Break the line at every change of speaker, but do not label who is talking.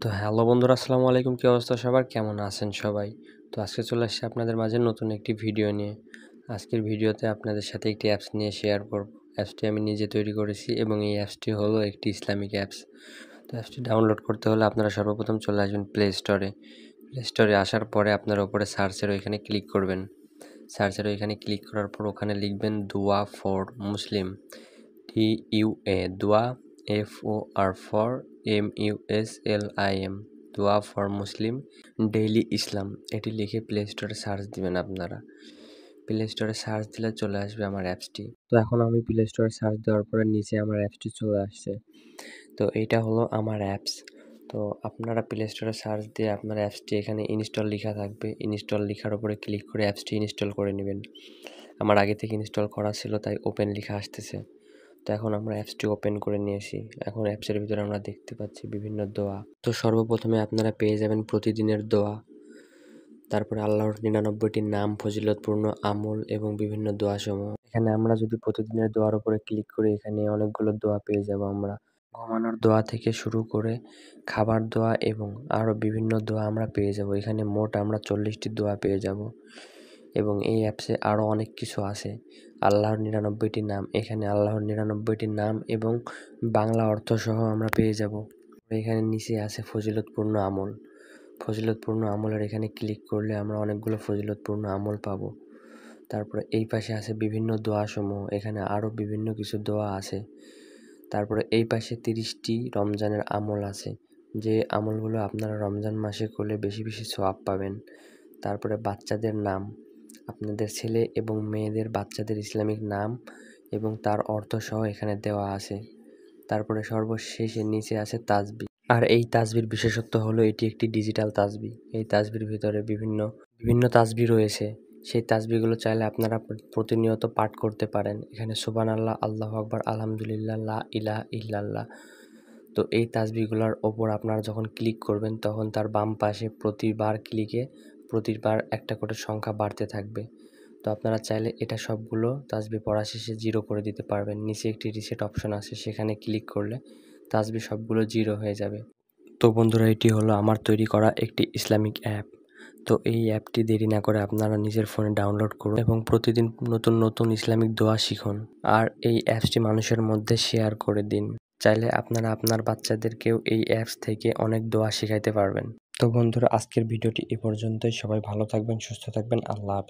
তো হ্যালো বন্ধুরা, আসসালামু আলাইকুম। কী অবস্থা সবার, কেমন আছেন সবাই? তো আজকে চলে আসছি আপনাদের মাঝে নতুন একটি ভিডিও নিয়ে। আজকের ভিডিওতে আপনাদের সাথে একটি অ্যাপস নিয়ে শেয়ার করব। অ্যাপসটি আমি নিজে তৈরি করেছি এবং এই অ্যাপসটি হলো একটি ইসলামিক অ্যাপস। তো অ্যাপসটি ডাউনলোড করতে হলে আপনারা সর্বপ্রথম চলে আসবেন প্লে স্টোরে। প্লে স্টোরে আসার পরে আপনারা ওপরে সার্চের ওইখানে ক্লিক করবেন। সার্চের ওইখানে ক্লিক করার পর ওখানে লিখবেন দোয়া ফর মুসলিম, DUA, দোয়া FOR ফর MUSLIM, দোয়া ফর মুসলিম ডেইলি ইসলাম। এটি লিখে প্লে স্টোরে সার্চ দিবেন আপনারা। প্লে স্টোরে সার্চ দিলে চলে আসবে আমার অ্যাপসটি। তো এখন আমি প্লে স্টোরে সার্চ দেওয়ার পরে নিচে আমার অ্যাপসটি চলে আসছে। তো এইটা হলো আমার অ্যাপস। তো আপনারা প্লে স্টোরে সার্চ দিয়ে আপনার অ্যাপসটি এখানে ইনস্টল লেখা থাকবে। ইনস্টল লেখার উপরে ক্লিক করে অ্যাপসটি ইনস্টল করে নেবেন। আমার আগে থেকে ইনস্টল করা ছিল তাই ওপেন লেখা আসতেছে। তো এখন আমরা অ্যাপসটি ওপেন করে নিয়েছি। এখন অ্যাপসের ভিতরে আমরা দেখতে পাচ্ছি বিভিন্ন দোয়া। তো সর্বপ্রথমে আপনারা পেয়ে যাবেন প্রতিদিনের দোয়া, তারপরে আল্লাহর 99টি নাম, ফজিলতপূর্ণ আমল এবং বিভিন্ন দোয়াসমূহ। এখানে আমরা যদি প্রতিদিনের দোয়ার উপরে ক্লিক করি এখানে অনেকগুলো দোয়া পেয়ে যাব আমরা। ঘুমানোর দোয়া থেকে শুরু করে খাবার দোয়া এবং আরও বিভিন্ন দোয়া আমরা পেয়ে যাব। এখানে মোট আমরা 40টি দোয়া পেয়ে যাব এবং এই অ্যাপসে আরও অনেক কিছু আছে। আল্লাহর 99টি নাম, এখানে আল্লাহর 99টি নাম এবং বাংলা অর্থসহ আমরা পেয়ে যাব। এখানে নিচে আছে ফজিলতপূর্ণ আমল। ফজিলতপূর্ণ আমলের এখানে ক্লিক করলে আমরা অনেকগুলো ফজিলতপূর্ণ আমল পাবো। তারপরে এই পাশে আছে বিভিন্ন দোয়াসমূহ, এখানে আরও বিভিন্ন কিছু দোয়া আছে। তারপরে এই পাশে 30টি রমজানের আমল আছে, যে আমলগুলো আপনারা রমজান মাসে করলে বেশি বেশি সওয়াব পাবেন। তারপরে বাচ্চাদের নাম, আপনাদের ছেলে এবং মেয়েদের বাচ্চাদের ইসলামিক নাম এবং তার অর্থ সহ এখানে দেওয়া আছে। তারপরে সর্বশেষে নিচে আছে তাসবিহ। আর এই তাসবির বিশেষত্ব হলো এটি একটি ডিজিটাল তাসবিহ। এই তাসবির ভিতরে বিভিন্ন তাসবিহ রয়েছে। সেই তাসবিহগুলো চাইলে আপনারা প্রতিনিয়ত পাঠ করতে পারেন। এখানে সুবহানাল্লাহ, আল্লাহু আকবার, আলহামদুলিল্লাহ, লা ইলাহা ইল্লাল্লাহ। তো এই তাসবিহগুলোর ওপর আপনারা যখন ক্লিক করবেন তখন তার বাম পাশে প্রতিবার একটা করে সংখ্যা বাড়তে থাকবে। তো আপনারা চাইলে এটা সবগুলো তাসবিহ পড়া শেষে 0 করে দিতে পারবেন। নিচে একটি রিসেট অপশন আছে, সেখানে ক্লিক করলে তাসবিহ সবগুলো 0 হয়ে যাবে। তো বন্ধুরা, এটি হলো আমার তৈরি করা একটি ইসলামিক অ্যাপ। তো এই অ্যাপটি দেরি না করে আপনারা নিজের ফোনে ডাউনলোড করুন এবং প্রতিদিন নতুন নতুন ইসলামিক দোয়া শিখুন। আর এই অ্যাপসটি মানুষের মধ্যে শেয়ার করে দিন। চাইলে আপনারা আপনার বাচ্চাদেরকেও এই অ্যাপস থেকে অনেক দোয়া শিখাইতে পারবেন। তো বন্ধুরা, আজকের ভিডিওটি এ পর্যন্তই। সবাই ভালো থাকবেন, সুস্থ থাকবেন। আল্লাহ হাফেজ।